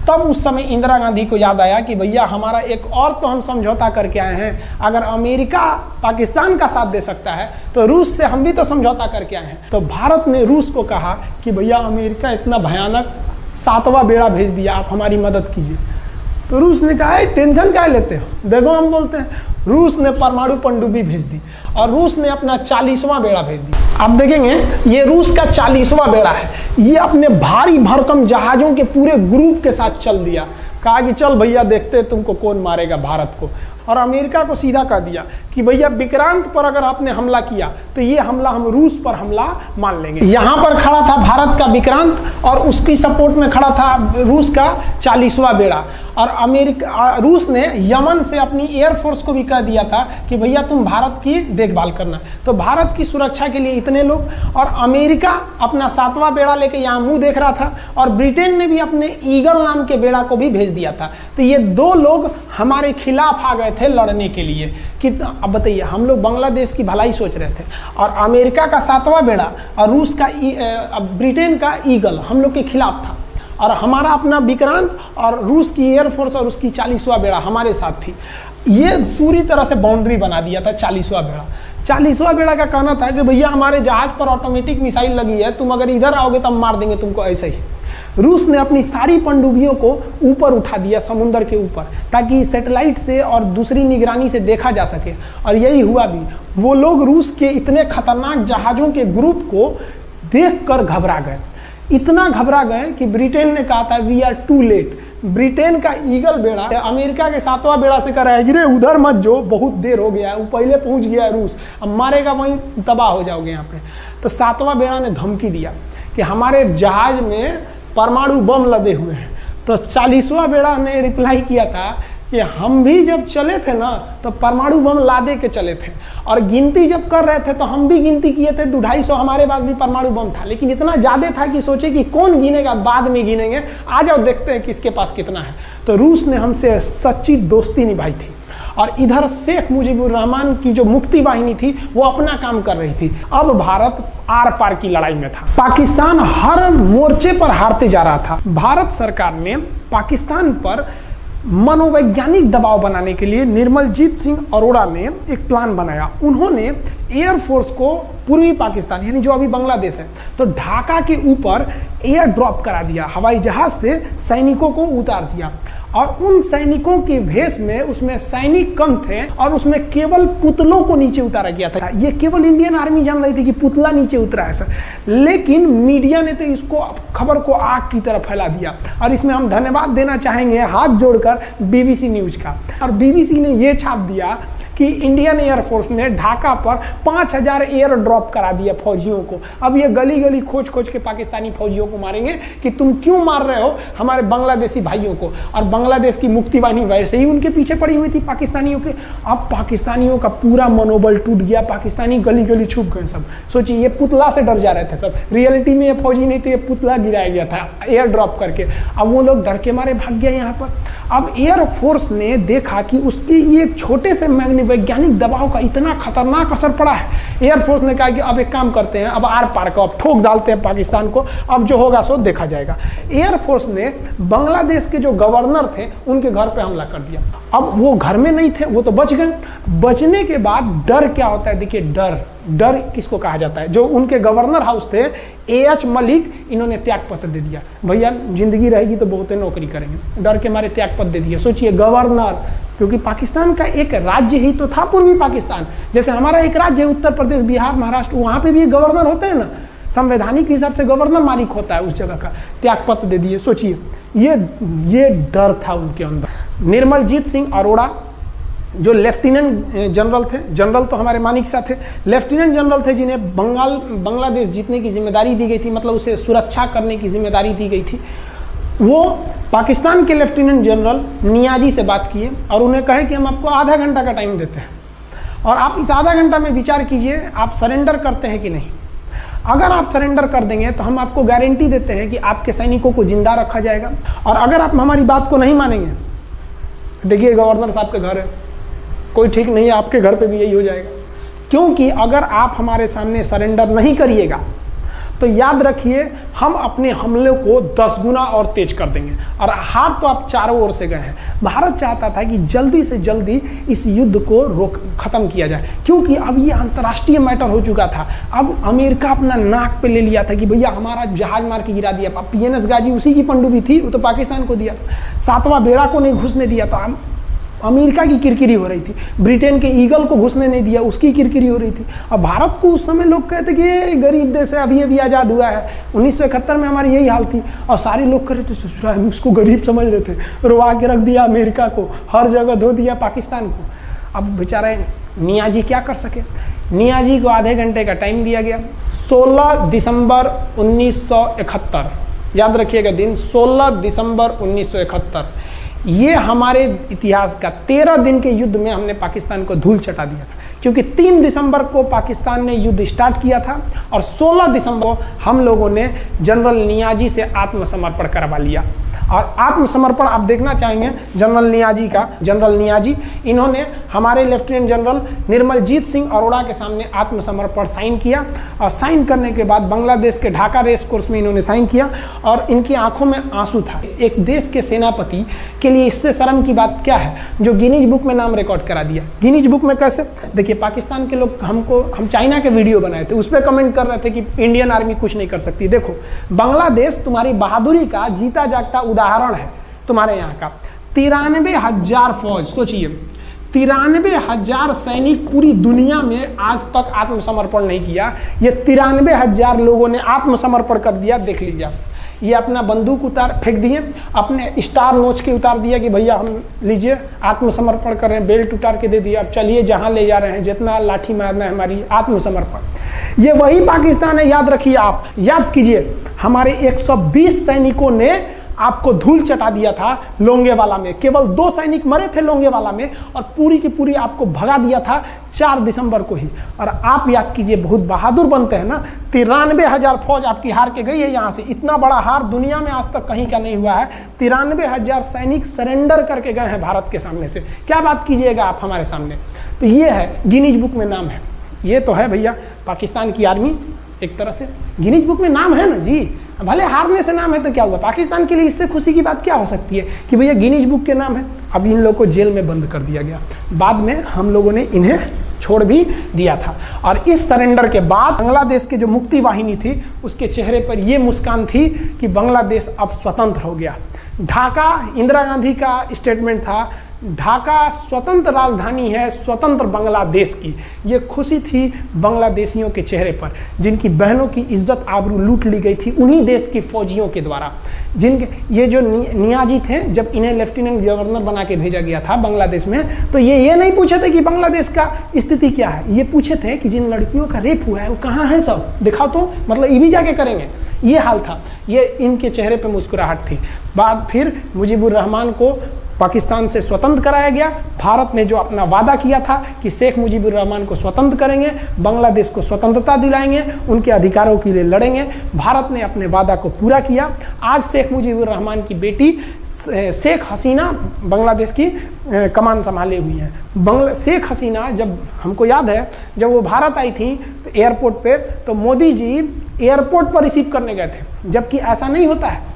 तब उस समय इंदिरा गांधी को याद आया कि भैया हमारा एक और तो हम समझौता करके आए हैं, अगर अमेरिका पाकिस्तान का साथ दे सकता है तो रूस से हम भी तो समझौता करके आए हैं। तो भारत ने रूस को कहा कि भैया अमेरिका इतना भयानक 7वां बेड़ा भेज दिया, आप हमारी मदद कीजिए। तो रूस ने कहा टेंशन क्या लेते हो, देखो हम बोलते हैं। रूस ने परमाणु पनडुब्बी भेज दी और रूस ने अपना 40वां बेड़ा भेज दिया। आप देखेंगे ये रूस का 40वां बेड़ा है, ये अपने भारी भरकम जहाजों के पूरे ग्रुप के साथ चल दिया, कहा कि चल भैया देखते तुमको कौन मारेगा भारत को। और अमेरिका को सीधा कह दिया कि भैया विक्रांत पर अगर आपने हमला किया तो ये हमला हम रूस पर हमला मान लेंगे। यहाँ पर खड़ा था भारत का विक्रांत और उसकी सपोर्ट में खड़ा था रूस का 40वां बेड़ा। और रूस ने यमन से अपनी एयरफोर्स को भी कह दिया था कि भैया तुम भारत की देखभाल करना। तो भारत की सुरक्षा के लिए इतने लोग, और अमेरिका अपना 7वां बेड़ा लेके यहाँ मुंह देख रहा था, और ब्रिटेन ने भी अपने ईगल नाम के बेड़ा को भी भेज दिया था। तो ये 2 लोग हमारे खिलाफ आ गए थे लड़ने के लिए कि अब बताइए, हम लोग बांग्लादेश की भलाई सोच रहे थे, और अमेरिका का 7वां बेड़ा और रूस का ब्रिटेन का ईगल हम लोग के खिलाफ था, और हमारा अपना विक्रांत और रूस की एयरफोर्स और उसकी 40वां बेड़ा हमारे साथ थी। ये पूरी तरह से बाउंड्री बना दिया था 40वां बेड़ा। 40वां बेड़ा का कहना था कि भैया हमारे जहाज पर ऑटोमेटिक मिसाइल लगी है, तुम अगर इधर आओगे तो हम मार देंगे तुमको ऐसे ही। रूस ने अपनी सारी पनडुब्बियों को ऊपर उठा दिया समुद्र के ऊपर, ताकि सैटेलाइट से और दूसरी निगरानी से देखा जा सके, और यही हुआ भी। वो लोग रूस के इतने खतरनाक जहाज़ों के ग्रुप को देखकर घबरा गए, इतना घबरा गए कि ब्रिटेन ने कहा था we are too late. Britain का ईगल बेड़ा अमेरिका के 7वां बेड़ा से कर रहा है कि रे उधर मत जो, बहुत देर हो गया है, वो पहले पहुंच गया है रूस, अब मारेगा वहीं तबाह हो जाओगे यहाँ पे। तो 7वां बेड़ा ने धमकी दिया कि हमारे जहाज में परमाणु बम लदे हुए हैं। तो 40वां बेड़ा ने रिप्लाई किया था कि हम भी जब चले थे ना तो परमाणु बम लादे के चले थे, और गिनती जब कर रहे थे तो हम भी गिनती किए थे, 250 हमारे पास भी परमाणु बम था, लेकिन इतना ज़्यादा था कि सोचे कि कौन गिनेगा, बाद में गिनेंगे, आ जाओ देखते हैं किसके पास कितना है। तो रूस ने हमसे सच्ची दोस्ती निभाई थी, और इधर शेख मुजीबुर रहमान की जो मुक्ति वाहिनी थी वो अपना काम कर रही थी। अब भारत आर पार की लड़ाई में था, पाकिस्तान हर मोर्चे पर हारते जा रहा था। भारत सरकार ने पाकिस्तान पर मनोवैज्ञानिक दबाव बनाने के लिए निर्मलजीत सिंह अरोड़ा ने एक प्लान बनाया। उन्होंने एयरफोर्स को पूर्वी पाकिस्तान यानी जो अभी बांग्लादेश है, तो ढाका के ऊपर एयर ड्रॉप करा दिया, हवाई जहाज से सैनिकों को उतार दिया, और उन सैनिकों के भेष में उसमें सैनिक कम थे, और उसमें केवल पुतलों को नीचे उतारा गया था। ये केवल इंडियन आर्मी जान रही थी कि पुतला नीचे उतरा है सर, लेकिन मीडिया ने तो इसको खबर को आग की तरह फैला दिया। और इसमें हम धन्यवाद देना चाहेंगे हाथ जोड़कर BBC न्यूज का। और BBC ने ये छाप दिया कि इंडियन एयरफोर्स ने ढाका पर 5000 एयर ड्रॉप करा दिया फौजियों को। अब ये गली गली खोज खोज के पाकिस्तानी फौजियों को मारेंगे कि तुम क्यों मार रहे हो हमारे बांग्लादेशी भाइयों को। और बांग्लादेश की मुक्ति वाहिनी वैसे ही उनके पीछे पड़ी हुई थी पाकिस्तानियों के। अब पाकिस्तानियों का पूरा मनोबल टूट गया, पाकिस्तानी गली गली छुप गए सब। सोचिए, ये पुतला से डर जा रहे थे सब, रियलिटी में ये फौजी नहीं थे, ये पुतला गिराया गया था एयर ड्रॉप करके। अब वो लोग डर के मारे भाग गया यहाँ पर। अब एयरफोर्स ने देखा कि उसके ये छोटे से वैज्ञानिक दबाव का इतना खतरनाक असर पड़ा है। एयरफोर्स ने कहा कि अब एक काम करते हैं, अब आर पार को अब ठोक डालते हैं पाकिस्तान को, अब जो होगा सो देखा जाएगा। एयरफोर्स ने बांग्लादेश के जो गवर्नर थे उनके घर पे हमला कर दिया। अब वो घर में नहीं थे, वो तो बच गए। बचने के बाद डर क्या होता है, देखिए डर किसको कहा जाता है। जो उनके गवर्नर हाउस थे AH मलिक, इन्होंने त्याग पत्र दे दिया। भैया जिंदगी रहेगी तो बहुत नौकरी करेंगे, डर के मारे त्याग पत्र दे दिया। सोचिए, गवर्नर, क्योंकि पाकिस्तान का एक राज्य ही तो था पूर्वी पाकिस्तान। जैसे हमारा एक राज्य है उत्तर प्रदेश, बिहार, महाराष्ट्र, वहाँ पे भी गवर्नर होते हैं ना, संवैधानिक हिसाब से गवर्नर मालिक होता है उस जगह का। त्याग पत्र दे दिए। सोचिए, ये डर था उनके अंदर। निर्मलजीत सिंह अरोड़ा जो लेफ्टिनेंट जनरल थे, जनरल तो हमारे मानिक शाह थे, लेफ्टिनेंट जनरल थे जिन्हें बांग्लादेश जीतने की जिम्मेदारी दी गई थी, मतलब उसे सुरक्षा करने की जिम्मेदारी दी गई थी। वो पाकिस्तान के लेफ्टिनेंट जनरल नियाजी से बात किए और उन्हें कहे कि हम आपको आधा घंटा का टाइम देते हैं, और आप इस आधा घंटा में विचार कीजिए आप सरेंडर करते हैं कि नहीं। अगर आप सरेंडर कर देंगे तो हम आपको गारंटी देते हैं कि आपके सैनिकों को जिंदा रखा जाएगा, और अगर आप हमारी बात को नहीं मानेंगे, देखिए गवर्नर साहब के घर है, कोई ठीक नहीं है, आपके घर पे भी यही हो जाएगा। क्योंकि अगर आप हमारे सामने सरेंडर नहीं करिएगा तो याद रखिए हम अपने हमले को 10 गुना और तेज कर देंगे। और हार तो आप चारों ओर से गए हैं। भारत चाहता था कि जल्दी से जल्दी इस युद्ध को खत्म किया जाए, क्योंकि अब ये अंतर्राष्ट्रीय मैटर हो चुका था। अब अमेरिका अपना नाक पे ले लिया था कि भैया हमारा जहाज मार के गिरा दिया। PNS गाजी उसी की पनडुब्बी थी, वो तो पाकिस्तान को दिया। 7वां बेड़ा को नहीं घुसने दिया, तो अमेरिका की किरकिरी हो रही थी। ब्रिटेन के ईगल को घुसने नहीं दिया, उसकी किरकिरी हो रही थी। और भारत को उस समय लोग कहते कि ये गरीब देश है, अभी आज़ाद हुआ है। 1971 में हमारी यही हाल थी, और सारे लोग कह रहे थे हम उसको गरीब समझ रहे थे, रुआ के रख दिया अमेरिका को, हर जगह धो दिया पाकिस्तान को। अब बेचारे नियाजी क्या कर सके। नियाजी को आधे घंटे का टाइम दिया गया। 16 दिसंबर 1971, याद रखिएगा दिन, 16 दिसंबर 1971। ये हमारे इतिहास का 13 दिन के युद्ध में हमने पाकिस्तान को धूल चटा दिया था, क्योंकि 3 दिसंबर को पाकिस्तान ने युद्ध स्टार्ट किया था और 16 दिसंबर को हम लोगों ने जनरल नियाजी से आत्मसमर्पण करवा लिया। और आत्मसमर्पण आप देखना चाहेंगे जनरल नियाजी का। जनरल नियाजी इन्होंने हमारे लेफ्टिनेंट जनरल निर्मलजीत सिंह अरोड़ा के सामने आत्मसमर्पण साइन किया, और साइन करने के बाद बांग्लादेश के ढाका रेस कोर्स में इन्होंने साइन किया, और इनकी आंखों में आंसू था। एक देश के सेनापति के लिए इससे शर्म की बात क्या है, जो गिनीज बुक में नाम रिकॉर्ड करा दिया। गिनीज बुक में कैसे? देखिए, पाकिस्तान के लोग हम चाइना के वीडियो बनाए थे, उस पर कमेंट कर रहे थे कि इंडियन आर्मी कुछ नहीं कर सकती। देखो, बांग्लादेश तुम्हारी बहादुरी का जीता जागता उदाहरण है। तुम्हारे यहाँ का 93,000 फौज, सोचिए 93,000 सैनिक पूरी दुनिया में आज तक आत्मसमर्पण नहीं किया। ये 93,000 लोगों ने आत्मसमर्पण कर दिया। देख लीजिए, ये अपना बंदूक फेंक दिए, अपने स्टार नोच के उतार दिया कि भैया हम लीजिए आत्मसमर्पण कर रहे हैं, बेल्ट उतार के दे दिया, अब चलिए जहां ले जा रहे हैं, जितना लाठी मारना है हमारी, आत्मसमर्पण। ये वही पाकिस्तान है, याद रखिए। आप याद कीजिए, हमारे 120 सैनिकों ने आपको धूल चटा दिया था लोंगेवाला में। केवल 2 सैनिक मरे थे लोंगेवाला में, और पूरी की पूरी आपको भगा दिया था 4 दिसंबर को ही। और आप याद कीजिए, बहुत बहादुर बनते हैं ना। 93,000 फौज आपकी हार के गई है यहाँ से। इतना बड़ा हार दुनिया में आज तक कहीं का नहीं हुआ है। 93,000 सैनिक सरेंडर करके गए हैं भारत के सामने से। क्या बात कीजिएगा आप हमारे सामने। तो ये है, गिनीज बुक में नाम है। ये तो है भैया पाकिस्तान की आर्मी, एक तरह से गिनीज बुक में नाम है ना जी। भले हारने से नाम है तो क्या हुआ, पाकिस्तान के लिए इससे खुशी की बात क्या हो सकती है कि भैया गिनीज बुक के नाम है। अब इन लोगों को जेल में बंद कर दिया गया, बाद में हम लोगों ने इन्हें छोड़ भी दिया था। और इस सरेंडर के बाद बांग्लादेश के जो मुक्ति वाहिनी थी, उसके चेहरे पर यह मुस्कान थी कि बांग्लादेश अब स्वतंत्र हो गया। ढाका, इंदिरा गांधी का स्टेटमेंट था, ढाका स्वतंत्र राजधानी है स्वतंत्र बांग्लादेश की। ये खुशी थी बांग्लादेशियों के चेहरे पर, जिनकी बहनों की इज्जत आबरू लूट ली गई थी उन्हीं देश के फौजियों के द्वारा। जिनके ये जो नियाजी थे, जब इन्हें लेफ्टिनेंट गवर्नर बना के भेजा गया था बांग्लादेश में, तो ये नहीं पूछे थे कि बांग्लादेश का स्थिति क्या है। ये पूछे थे कि जिन लड़कियों का रेप हुआ है वो कहाँ है, सब दिखाओ तो, मतलब ये भी जाके करेंगे। ये हाल था। ये इनके चेहरे पर मुस्कुराहट थी। बाद फिर मुजीबुर रहमान को पाकिस्तान से स्वतंत्र कराया गया। भारत ने जो अपना वादा किया था कि शेख मुजीबुर रहमान को स्वतंत्र करेंगे, बांग्लादेश को स्वतंत्रता दिलाएंगे, उनके अधिकारों के लिए लड़ेंगे, भारत ने अपने वादा को पूरा किया। आज शेख मुजीबुर रहमान की बेटी शेख हसीना बांग्लादेश की कमान संभाले हुई हैं। शेख हसीना, जब हमको याद है जब वो भारत आई थी तो एयरपोर्ट पे, तो मोदी जी एयरपोर्ट पर रिसीव करने गए थे, जबकि ऐसा नहीं होता है।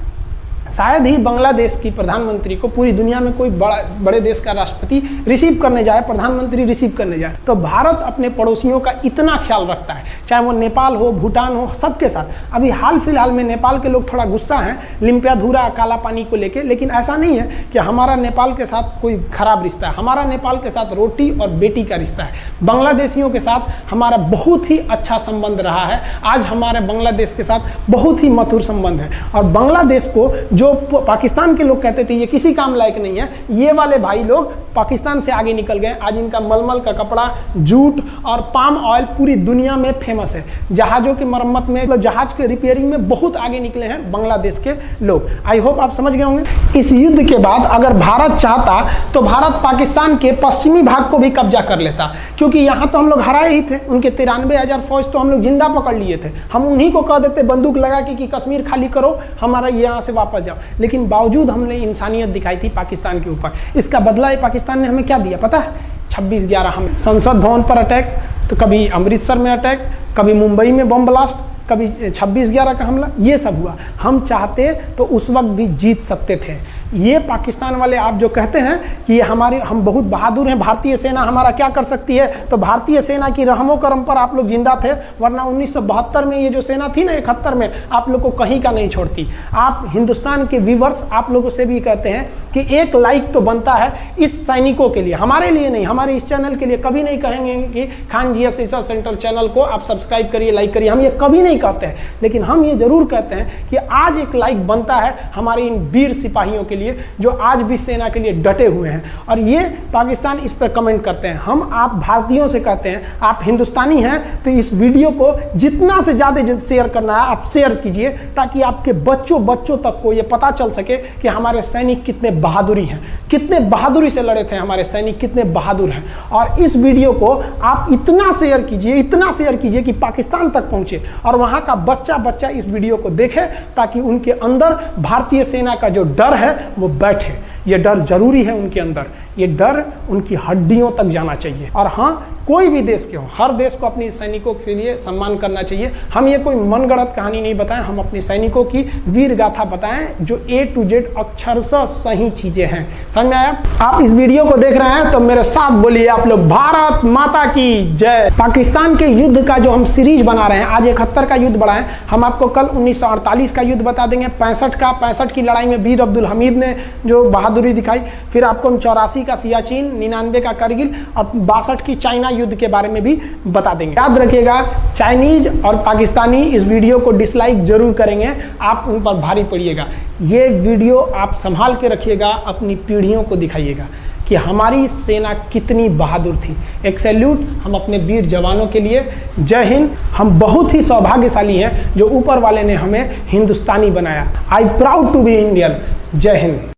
शायद ही बांग्लादेश की प्रधानमंत्री को पूरी दुनिया में कोई बड़े देश का राष्ट्रपति रिसीव करने जाए, प्रधानमंत्री रिसीव करने जाए। तो भारत अपने पड़ोसियों का इतना ख्याल रखता है, चाहे वो नेपाल हो, भूटान हो, सबके साथ। अभी हाल फिलहाल में नेपाल के लोग थोड़ा गुस्सा हैं लिम्पियाधुरा काला पानी को लेके, लेकिन ऐसा नहीं है कि हमारा नेपाल के साथ कोई खराब रिश्ता है। हमारा नेपाल के साथ रोटी और बेटी का रिश्ता है। बांग्लादेशियों के साथ हमारा बहुत ही अच्छा संबंध रहा है। आज हमारे बांग्लादेश के साथ बहुत ही मधुर संबंध है। और बांग्लादेश को जो पाकिस्तान के लोग कहते थे ये किसी काम लायक नहीं है, ये वाले भाई लोग पाकिस्तान से आगे निकल गए। आज इनका मलमल का कपड़ा, जूट और पाम ऑयल पूरी दुनिया में फेमस है। जहाज़ों की मरम्मत में, मतलब जहाज के रिपेयरिंग में बहुत आगे निकले हैं बांग्लादेश के लोग। आई होप आप समझ गए होंगे। इस युद्ध के बाद अगर भारत चाहता तो भारत पाकिस्तान के पश्चिमी भाग को भी कब्जा कर लेता, क्योंकि यहाँ तो हम लोग हराए ही थे। उनके 93,000 फौज तो हम लोग जिंदा पकड़ लिए थे। हम उन्हीं को कह देते बंदूक लगा के कि कश्मीर खाली करो, हमारा यहाँ से वापस जाओ। लेकिन बावजूद हमने इंसानियत दिखाई थी पाकिस्तान के ऊपर। इसका बदला ये पाकिस्तान ने हमें क्या दिया पता है? 26/11 हम संसद भवन पर अटैक, तो कभी अमृतसर में अटैक, कभी मुंबई में बम ब्लास्ट, कभी 26/11 का हमला, ये सब हुआ। हम चाहते तो उस वक्त भी जीत सकते थे। ये पाकिस्तान वाले आप जो कहते हैं कि हम बहुत बहादुर हैं, भारतीय सेना हमारा क्या कर सकती है, तो भारतीय सेना की रहमो करम पर आप लोग जिंदा थे, वरना 1972 में ये जो सेना थी ना 71 में, आप लोग को कहीं का नहीं छोड़ती। आप हिंदुस्तान के व्यूवर्स आप लोगों से भी कहते हैं कि एक लाइक तो बनता है इस सैनिकों के लिए, हमारे लिए नहीं, हमारे इस चैनल के लिए। कभी नहीं कहेंगे कि Khan GS research centre channel को आप सब्सक्राइब करिए, लाइक करिए, हम ये कभी नहीं कहते हैं। लेकिन हम ये जरूर कहते हैं कि आज एक लाइक बनता है हमारे इन वीर सिपाहियों के लिए, लिए, जो आज भी सेना के लिए डटे हुए हैं। और ये पाकिस्तान इस पर कमेंट करते हैं। हम आप भारतीयों से कहते हैं, आप हिंदुस्तानी हैं तो इस वीडियो को जितना से ज़्यादा शेयर करना है आप शेयर कीजिए, ताकि आपके बच्चों तक को ये पता चल सके कि हमारे सैनिक कितने बहादुरी हैं, कितने बहादुरी से लड़े थे हमारे सैनिक, कितने बहादुर हैं। और इस वीडियो को आप इतना शेयर कीजिए कि पाकिस्तान तक पहुंचे और वहां का बच्चा इस वीडियो को देखे, ताकि उनके अंदर भारतीय सेना का जो डर है वो बैठे। ये डर जरूरी है उनके अंदर, ये डर उनकी हड्डियों तक जाना चाहिए। और हाँ, कोई भी देश के हो, हर देश को अपने सैनिकों के लिए सम्मान करना चाहिए। हम ये कोई मनगढ़ंत कहानी नहीं बताएं, हम अपने सैनिकों की वीर गाथा बताएं जो A to Z अक्षरशः सही चीजें हैं। समझ में आया? आप इस वीडियो को देख रहे हैं तो मेरे साथ बोलिए आप लोग, भारत माता की जय। पाकिस्तान के युद्ध का जो हम सीरीज बना रहे हैं, आज 71 का युद्ध बढ़ाएं। हम आपको कल 1948 का युद्ध बता देंगे, 65 की लड़ाई में वीर अब्दुल हमीद ने जो बहादुरी दिखाई, फिर आपको हम 84 का सियाचिन, 99 का करगिल और 62 की चाइना युद्ध के बारे में भी बता देंगे। याद रखिएगा, चाइनीज और पाकिस्तानी इस वीडियो को डिसलाइक जरूर करेंगे, आप उन पर भारी पड़िएगा। ये वीडियो आप संभाल के रखिएगा, अपनी पीढ़ियों को दिखाइएगा कि हमारी सेना कितनी बहादुर थी। एक सैल्यूट हम अपने वीर जवानों के लिए। जय हिंद। हम बहुत ही सौभाग्यशाली हैं जो ऊपर वाले ने हमें हिंदुस्तानी बनाया। I proud to be Indian. जय हिंद।